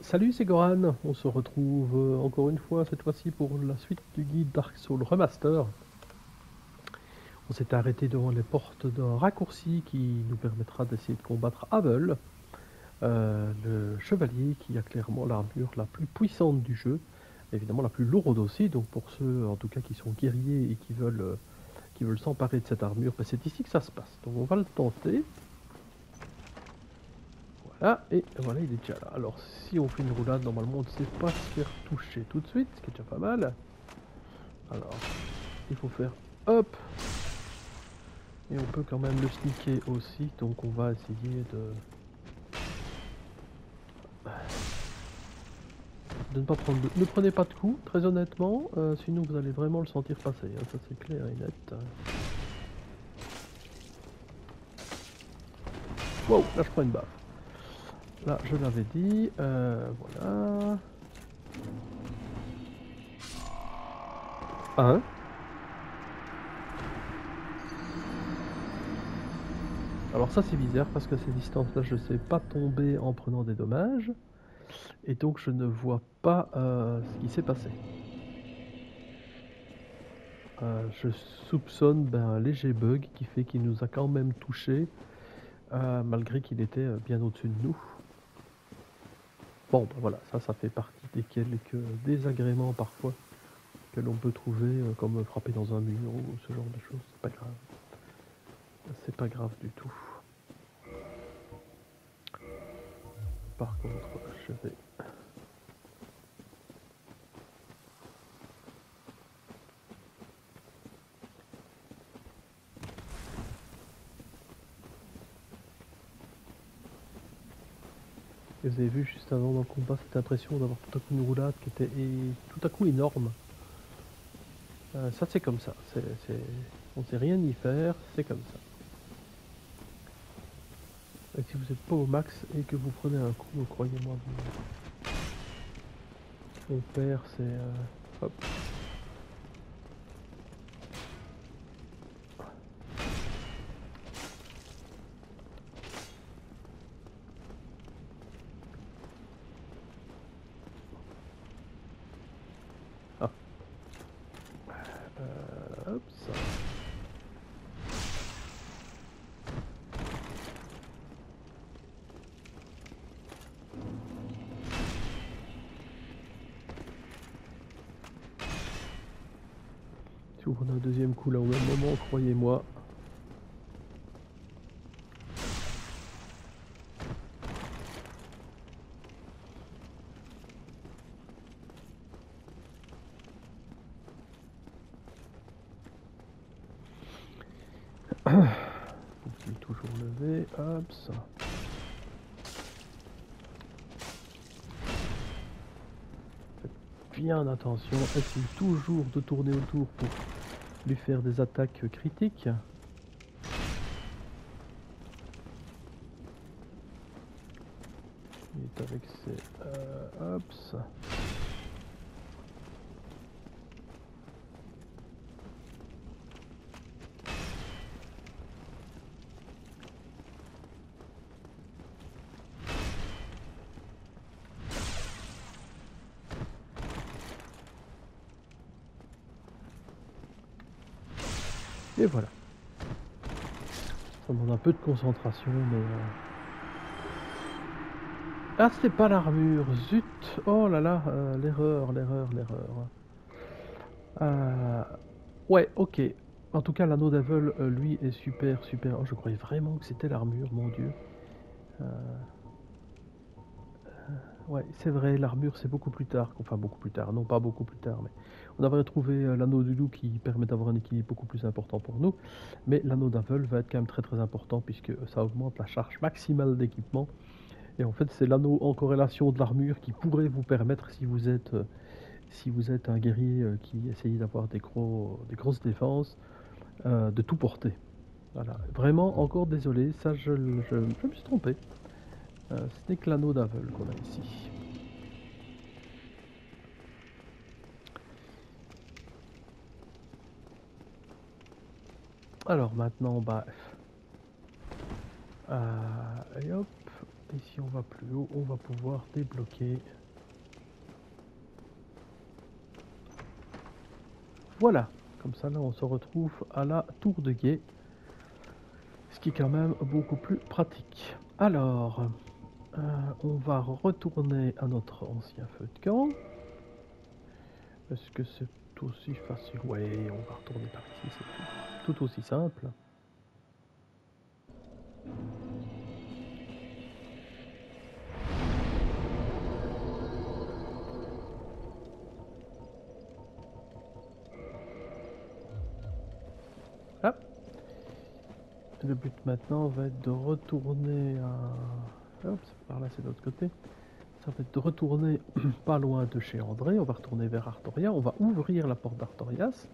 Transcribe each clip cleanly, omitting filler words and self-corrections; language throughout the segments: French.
Salut, c'est Goran. On se retrouve encore une fois, cette fois-ci pour la suite du guide Dark Souls Remaster. On s'est arrêté devant les portes d'un raccourci qui nous permettra d'essayer de combattre Havel, le chevalier qui a clairement l'armure la plus puissante du jeu, évidemment la plus lourde aussi. Donc pour ceux en tout cas qui sont guerriers et qui veulent s'emparer de cette armure, ben c'est ici que ça se passe. Donc on va le tenter. Voilà, et voilà, il est déjà là. Alors, si on fait une roulade, normalement, on ne sait pas se faire toucher tout de suite, ce qui est déjà pas mal. Alors, il faut faire hop. Et on peut quand même le sneaker aussi, donc on va essayer de ne pas prendre de... Ne prenez pas de coups, très honnêtement, sinon vous allez vraiment le sentir passer, hein, ça c'est clair et net. Wow, là je prends une baffe. Là, je l'avais dit, voilà. Un. Alors ça c'est bizarre parce que à ces distances-là, je ne sais pas tomber en prenant des dommages. Et donc je ne vois pas ce qui s'est passé. Je soupçonne un léger bug qui fait qu'il nous a quand même touché, malgré qu'il était bien au-dessus de nous. Bon, ben voilà, ça fait partie des quelques désagréments parfois que l'on peut trouver, comme frapper dans un mur ou ce genre de choses. C'est pas grave. C'est pas grave du tout. Par contre, je vais... Et vous avez vu juste avant dans le combat cette impression d'avoir tout à coup une roulade qui était tout à coup énorme. Ça c'est comme ça, on sait rien y faire, c'est comme ça. Et si vous n'êtes pas au max et que vous prenez un coup, croyez-moi, on perd, c'est... hop. Ah. Hop, ça. Si vous prenez un deuxième coup là au même moment, croyez-moi. Vous êtes toujours levé, hop, ça. Faites bien attention, essayez toujours de tourner autour pour lui faire des attaques critiques. Il est avec ses... hop, ça. Et voilà. Ça demande un peu de concentration, mais... Ah, c'était pas l'armure, zut. Oh là là, l'erreur. Euh, Ouais, ok. En tout cas, l'anneau d'Aveugle, lui, est super, super. Oh, je croyais vraiment que c'était l'armure, mon Dieu. Euh, ouais, c'est vrai, l'armure, c'est beaucoup plus tard. Enfin, beaucoup plus tard, non pas beaucoup plus tard, mais on avait trouvé l'anneau du loup qui permet d'avoir un équilibre beaucoup plus important pour nous. Mais l'anneau d'Aveugle va être quand même très très important puisque ça augmente la charge maximale d'équipement. Et en fait, c'est l'anneau en corrélation de l'armure qui pourrait vous permettre, si vous êtes un guerrier qui essaye d'avoir des grosses défenses, de tout porter. Voilà, vraiment encore désolé, ça je me suis trompé. Ce n'est que l'anneau d'Aveugle qu'on a ici. Alors maintenant, bah... et hop, et si on va plus haut, on va pouvoir débloquer Voilà, comme ça là on se retrouve à la tour de guet, ce qui est quand même beaucoup plus pratique. Alors, on va retourner à notre ancien feu de camp. Est-ce que c'est aussi facile? Ouais, on va retourner par ici, c'est tout aussi simple. Ah. Le but maintenant va être de retourner à... Hop, par là c'est de l'autre côté. Ça va être de retourner pas loin de chez André. On va retourner vers Artoria. On va ouvrir la porte d'Artorias.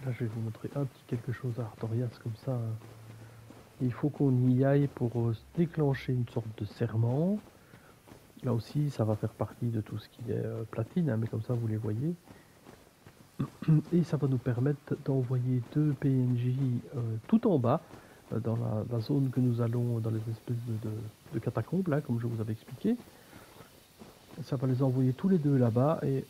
Là je vais vous montrer un petit quelque chose à Artorias comme ça. Il faut qu'on y aille pour déclencher une sorte de serment. Là aussi ça va faire partie de tout ce qui est platine, hein, mais comme ça vous les voyez. Et ça va nous permettre d'envoyer 2 PNJ tout en bas, dans la zone que nous allons, dans les espèces de catacombes, là, comme je vous avais expliqué. Ça va les envoyer tous les deux là-bas et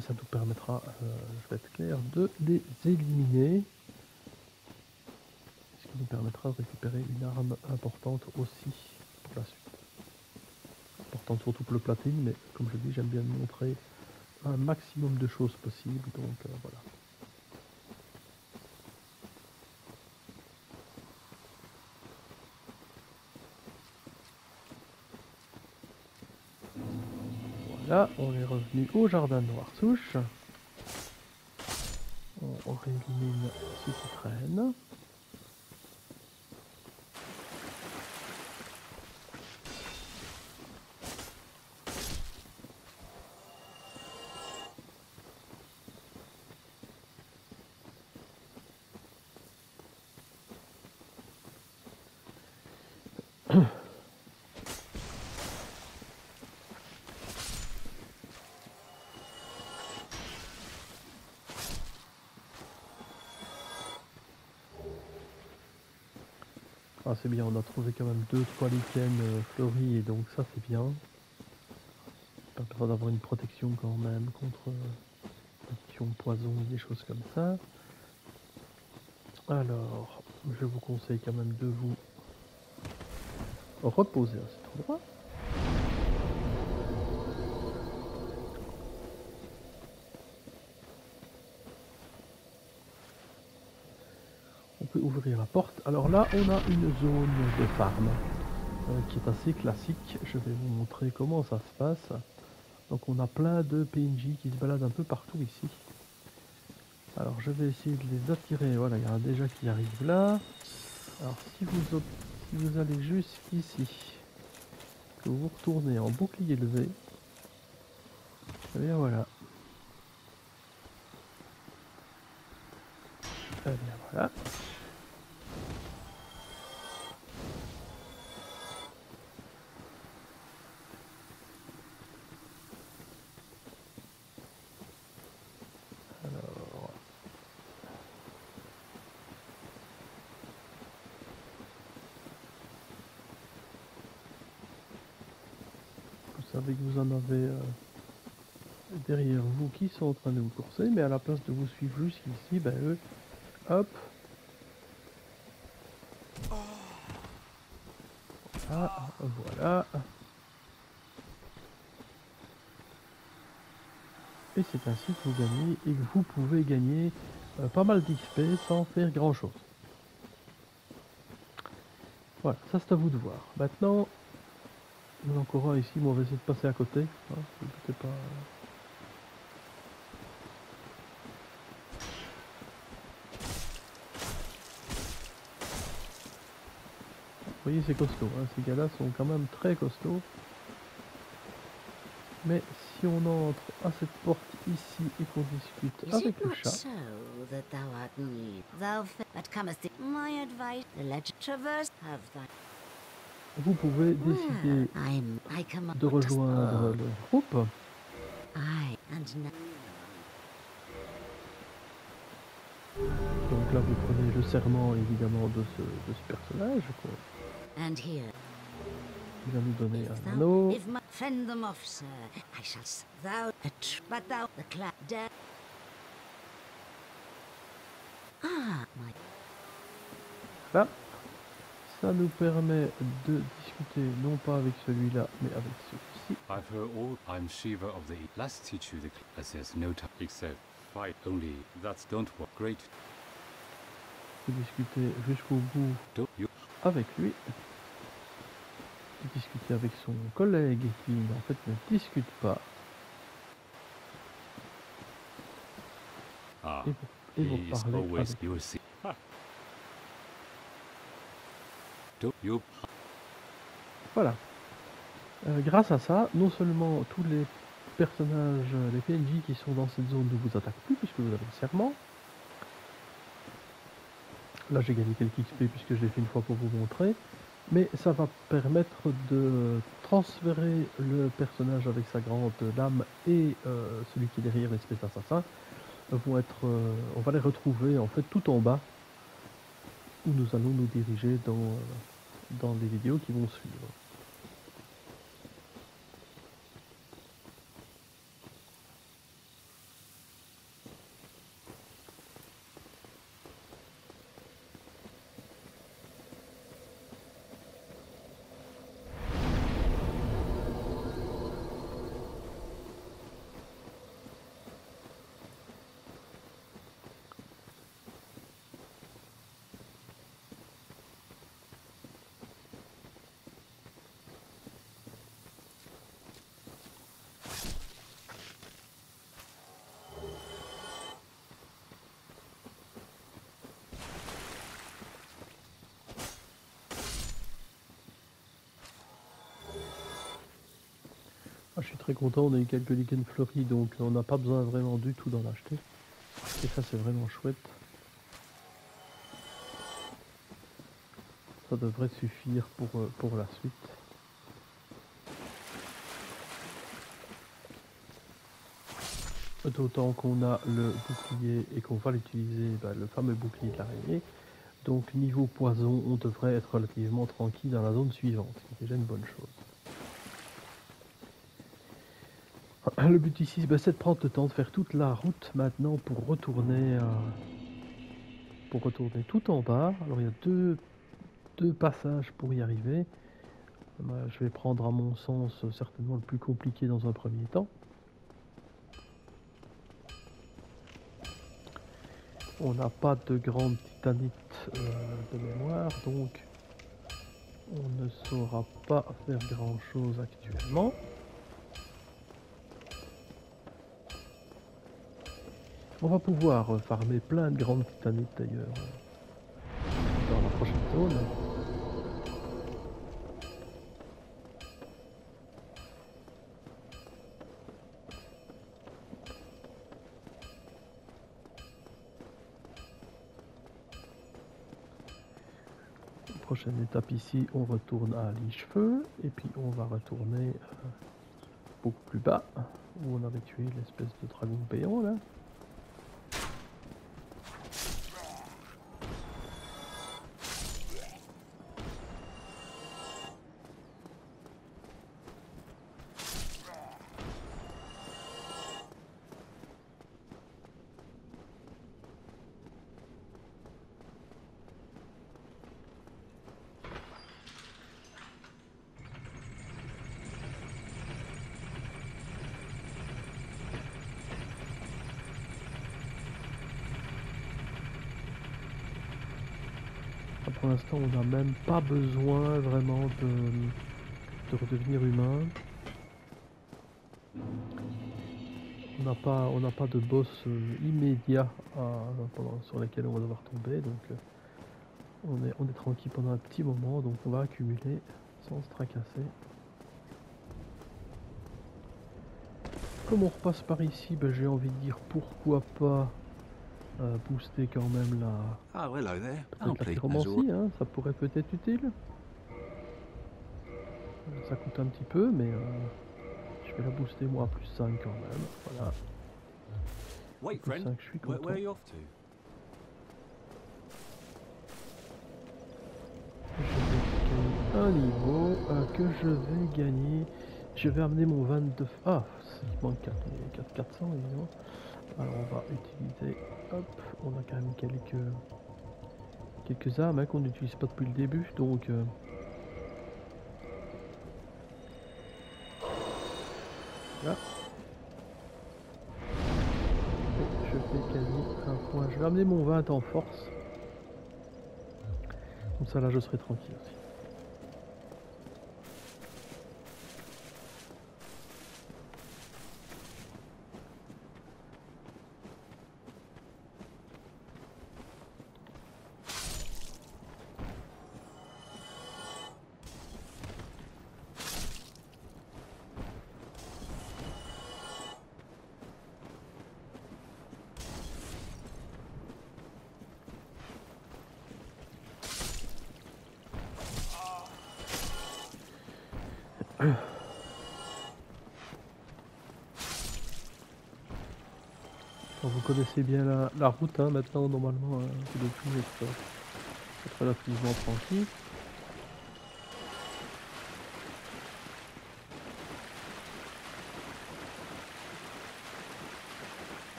ça nous permettra, je vais être clair, de les éliminer. Ce qui nous permettra de récupérer une arme importante aussi pour la suite. Importante surtout pour le platine, mais comme je dis, j'aime bien montrer un maximum de choses possibles, donc voilà. Voilà, on est revenu au jardin de Noirsouche. On réélimine ce qui traîne. Ah, c'est bien, on a trouvé quand même 2-3 lichens fleuris et donc ça c'est bien. Ça permettra d'avoir une protection quand même contre addiction poison, des choses comme ça. Alors, je vous conseille quand même de vous reposer à cet endroit. On peut ouvrir la porte. Alors là, on a une zone de farm qui est assez classique. Je vais vous montrer comment ça se passe. Donc on a plein de PNJ qui se baladent un peu partout ici. Alors je vais essayer de les attirer. Voilà, il y en a déjà qui arrivent là. Alors si vous allez jusqu'ici, que vous retournez en bouclier levé, et bien voilà. Et bien voilà. Alors, vous savez que vous en avez derrière vous qui sont en train de vous courser, mais à la place de vous suivre jusqu'ici, ben eux, hop. Ah, voilà. Et c'est ainsi que vous gagnez et que vous pouvez gagner pas mal d'XP sans faire grand chose. Voilà, ça c'est à vous de voir. Maintenant, il y en a encore un ici, mais on va essayer de passer à côté. Hein, ne pas... Vous voyez, c'est costaud. Hein, ces gars-là sont quand même très costauds. Mais si on entre à cette porte ici et qu'on discute avec le chat, vous pouvez décider de rejoindre le groupe. Donc Donc là, vous prenez le serment évidemment de ce personnage, quoi. And here, Il va nous donner if un thou, anneau. if my fend them off, sir, I shall thou but thou the clap death. Ah, my Là, ça nous permet de discuter non pas avec celui-là, mais avec celui-ci. I've heard all. I'm Shiva of the East. Let's teach you the as there's no time except fight only. That's don't work. Great. De discuter jusqu'au bout Don't you? avec lui. De discuter avec son collègue qui en fait ne discute pas. Ah, Et vous he is parlez always avec. you see. Don't you? Voilà. Grâce à ça, non seulement tous les personnages, les PNJ qui sont dans cette zone ne vous attaquent plus puisque vous avez le serment. Là j'ai gagné quelques XP puisque je l'ai fait une fois pour vous montrer. Mais ça va permettre de transférer le personnage avec sa grande lame et celui qui est derrière, l'espèce d'assassin, vont être, on va les retrouver en fait tout en bas où nous allons nous diriger dans les vidéos qui vont suivre. Ah, je suis très content, on a eu quelques lichens fleuris, donc on n'a pas besoin vraiment du tout d'en acheter. Et ça c'est vraiment chouette. Ça devrait suffire pour la suite. D'autant qu'on a le bouclier et qu'on va l'utiliser, le fameux bouclier de l'araignée. Donc niveau poison, on devrait être relativement tranquille dans la zone suivante, ce qui est déjà une bonne chose. Le but ici, c'est de prendre le temps de faire toute la route maintenant pour retourner tout en bas. Alors il y a deux passages pour y arriver. Je vais prendre à mon sens certainement le plus compliqué dans un premier temps. On n'a pas de grande titanite de mémoire, donc on ne saura pas faire grand chose actuellement. On va pouvoir farmer plein de grandes titanites d'ailleurs dans la prochaine zone. Prochaine étape ici, on retourne à Lichefeu et puis on va retourner beaucoup plus bas où on avait tué l'espèce de dragon péant là. Pour l'instant, on n'a même pas besoin vraiment de redevenir humain. On n'a pas de boss immédiat sur lesquels on va devoir tomber, donc on est tranquille pendant un petit moment, donc on va accumuler sans se tracasser. Comme on repasse par ici, j'ai envie de dire pourquoi pas booster quand même la pyromancie, hein, ça pourrait peut-être utile. Ça coûte un petit peu, mais je vais la booster moi à plus 5 quand même. Voilà. Wait, Plus friend. 5, je suis content. Where are you off to? un niveau que je vais gagner. Je vais amener mon 22... Ah, il manque 400 évidemment. Alors on va utiliser... Hop, on a quand même quelques armes hein, qu'on n'utilise pas depuis le début, donc... Là. Et je vais gagner un point. Je vais amener mon 20 en force. Comme ça là je serai tranquille aussi. Alors, vous connaissez bien la route hein, maintenant, normalement, vous devez être relativement tranquille.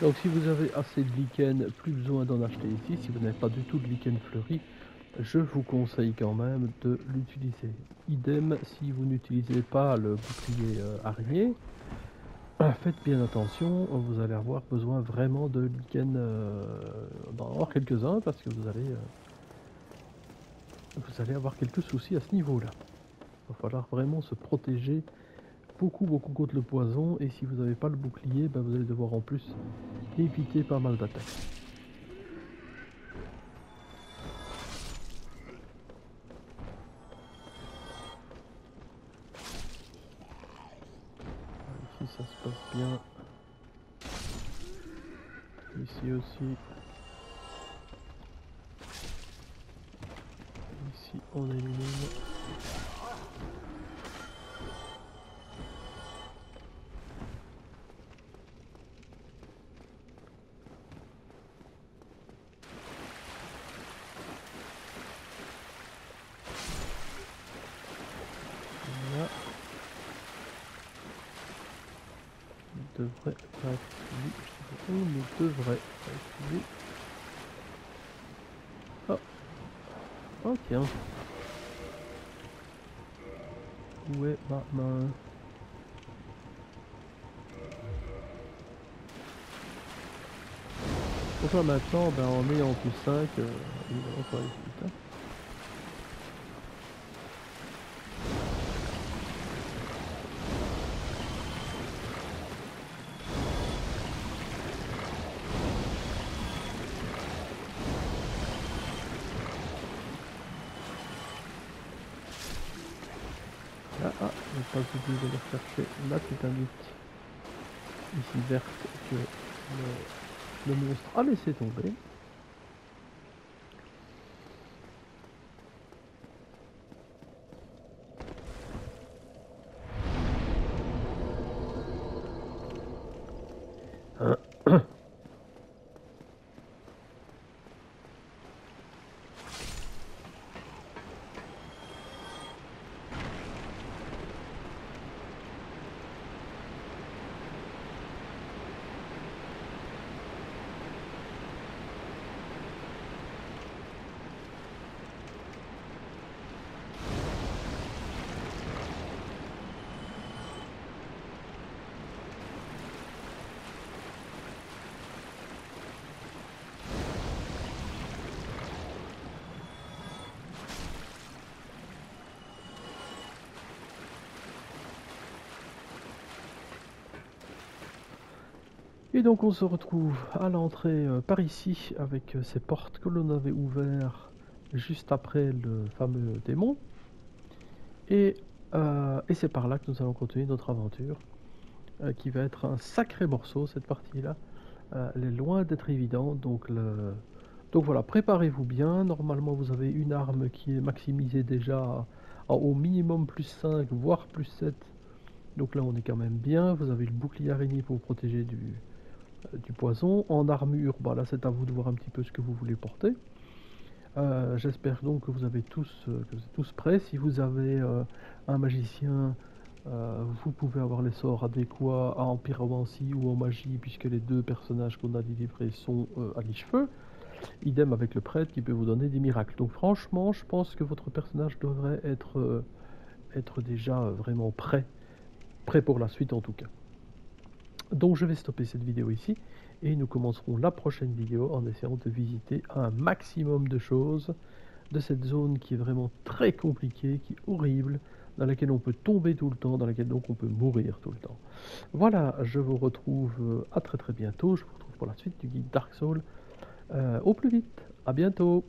Donc si vous avez assez de lichen, plus besoin d'en acheter ici. Si vous n'avez pas du tout de lichen fleuri, je vous conseille quand même de l'utiliser. Idem si vous n'utilisez pas le bouclier araignée. Faites bien attention, vous allez avoir besoin vraiment de lichen, d'en avoir quelques-uns parce que vous allez avoir quelques soucis à ce niveau-là. Il va falloir vraiment se protéger beaucoup contre le poison, et si vous n'avez pas le bouclier, ben vous allez devoir en plus éviter pas mal d'attaques. Ici ça se passe bien. Ici aussi. Ici on élimine. Devrait pas être suivi. On ne devrait pas être suivi. Oh. Oh tiens. Où est ma main? Pour ça maintenant, ben, en ayant plus 5, évidemment ça va aller vite. Hein. Ah, je n'ai pas oublié de rechercher la titanite ici verte que le monstre a laissé tomber. Et donc on se retrouve à l'entrée par ici avec ces portes que l'on avait ouvertes juste après le fameux démon. Et c'est par là que nous allons continuer notre aventure qui va être un sacré morceau cette partie-là. Elle est loin d'être évidente, donc voilà, préparez-vous bien. Normalement vous avez une arme qui est maximisée déjà au minimum plus 5, voire plus 7. Donc là on est quand même bien. Vous avez le bouclier araignée pour vous protéger du poison. En armure, bah là c'est à vous de voir un petit peu ce que vous voulez porter. J'espère donc que vous avez tous prêts. Si vous avez un magicien, vous pouvez avoir les sorts adéquats en pyromancie ou en magie, puisque les deux personnages qu'on a délivrés sont à mi-cheveux. Idem avec le prêtre qui peut vous donner des miracles. Donc franchement, je pense que votre personnage devrait être déjà vraiment prêt pour la suite en tout cas. Donc je vais stopper cette vidéo ici et nous commencerons la prochaine vidéo en essayant de visiter un maximum de choses de cette zone qui est vraiment très compliquée, qui est horrible, dans laquelle on peut tomber tout le temps, dans laquelle donc on peut mourir tout le temps. Voilà, je vous retrouve à très bientôt, je vous retrouve pour la suite du guide Dark Souls au plus vite, à bientôt.